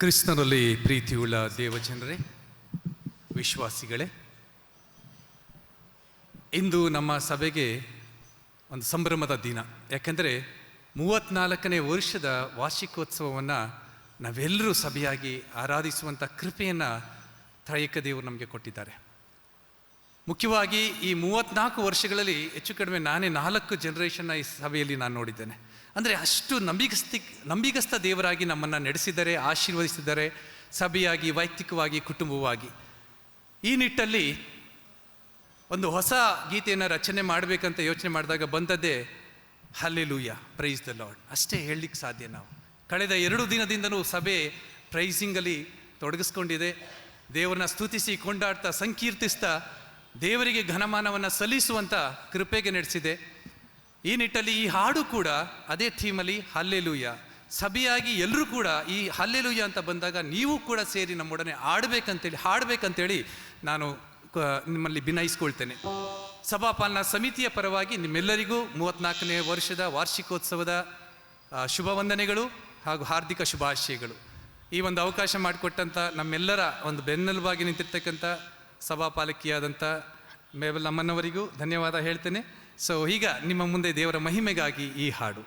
ಕ್ರಿಸ್ತನಲ್ಲಿ ಪ್ರೀತಿಯುಳ್ಳ ದೇವಜನರೇ, ವಿಶ್ವಾಸಿಗಳೇ, ಇಂದು ನಮ್ಮ ಸಭೆಗೆ ಒಂದು ಸಂಭ್ರಮದ ದಿನ. ಯಾಕೆಂದರೆ 34ನೇ ವರ್ಷದ ವಾರ್ಷಿಕೋತ್ಸವವನ್ನು ನಾವೆಲ್ಲರೂ ಸಭೆಯಾಗಿ ಆರಾಧಿಸುವಂಥ ಕೃಪೆಯನ್ನು ತ್ರೈಕ ದೇವರು ನಮಗೆ ಕೊಟ್ಟಿದ್ದಾರೆ. ಮುಖ್ಯವಾಗಿ ಈ 34 ವರ್ಷಗಳಲ್ಲಿ ಹೆಚ್ಚು ಕಡಿಮೆ ನಾನೇ 4 ಜನರೇಷನ್ನ ಈ ಸಭೆಯಲ್ಲಿ ನಾನು ನೋಡಿದ್ದೇನೆ. ಅಂದರೆ ಅಷ್ಟು ನಂಬಿಗಸ್ತ ದೇವರಾಗಿ ನಮ್ಮನ್ನು ನಡೆಸಿದ್ದಾರೆ, ಆಶೀರ್ವದಿಸಿದ್ದಾರೆ, ಸಭೆಯಾಗಿ, ವೈಯಕ್ತಿಕವಾಗಿ, ಕುಟುಂಬವಾಗಿ. ಈ ನಿಟ್ಟಲ್ಲಿ ಒಂದು ಹೊಸ ಗೀತೆಯನ್ನು ರಚನೆ ಮಾಡಬೇಕಂತ ಯೋಚನೆ ಮಾಡಿದಾಗ ಬಂದದ್ದೇ ಹಲ್ಲೆಲೂಯಾ, ಪ್ರೈಸ್ ದ ಲಾರ್ಡ್. ಅಷ್ಟೇ ಹೇಳಲಿಕ್ಕೆ ಸಾಧ್ಯ. ನಾವು ಕಳೆದ 2 ದಿನದಿಂದಲೂ ಸಭೆ ಪ್ರೈಸಿಂಗಲ್ಲಿ ತೊಡಗಿಸ್ಕೊಂಡಿದೆ. ದೇವರನ್ನ ಸ್ತುತಿಸಿ, ಕೊಂಡಾಡ್ತಾ, ಸಂಕೀರ್ತಿಸ್ತಾ ದೇವರಿಗೆ ಘನಮಾನವನ್ನು ಸಲ್ಲಿಸುವಂಥ ಕೃಪೆಗೆ ನಡೆಸಿದೆ. ಈ ನಿಟ್ಟಲ್ಲಿ ಈ ಹಾಡು ಕೂಡ ಅದೇ ಥೀಮಲ್ಲಿ ಹಲ್ಲೆಲೂಯಾ. ಸಭೆಯಾಗಿ ಎಲ್ಲರೂ ಕೂಡ ಈ ಹಲ್ಲೆಲೂಯಾ ಅಂತ ಬಂದಾಗ ನೀವು ಕೂಡ ಸೇರಿ ನಮ್ಮೊಡನೆ ಹಾಡಬೇಕಂತೇಳಿ ನಾನು ನಿಮ್ಮಲ್ಲಿ ವಿನಯಿಸ್ಕೊಳ್ತೇನೆ. ಸಭಾಪಾಲನಾ ಸಮಿತಿಯ ಪರವಾಗಿ ನಿಮ್ಮೆಲ್ಲರಿಗೂ 34ನೇ ವರ್ಷದ ವಾರ್ಷಿಕೋತ್ಸವದ ಶುಭ ವಂದನೆಗಳು ಹಾಗೂ ಹಾರ್ದಿಕ ಶುಭಾಶಯಗಳು. ಈ ಒಂದು ಅವಕಾಶ ಮಾಡಿಕೊಟ್ಟಂಥ ನಮ್ಮೆಲ್ಲರ ಒಂದು ಬೆನ್ನೆಲುಬಾಗಿ ನಿಂತಿರ್ತಕ್ಕಂಥ ಸಭಾಪಾಲಕಿಯಾದಂಥ ಮೇಬಲ್ ಅಮ್ಮನವರಿಗೂ ಧನ್ಯವಾದ ಹೇಳ್ತೇನೆ. ಸೊ ಈಗ ನಿಮ್ಮ ಮುಂದೆ ದೇವರ ಮಹಿಮೆಗಾಗಿ ಈ ಹಾಡು.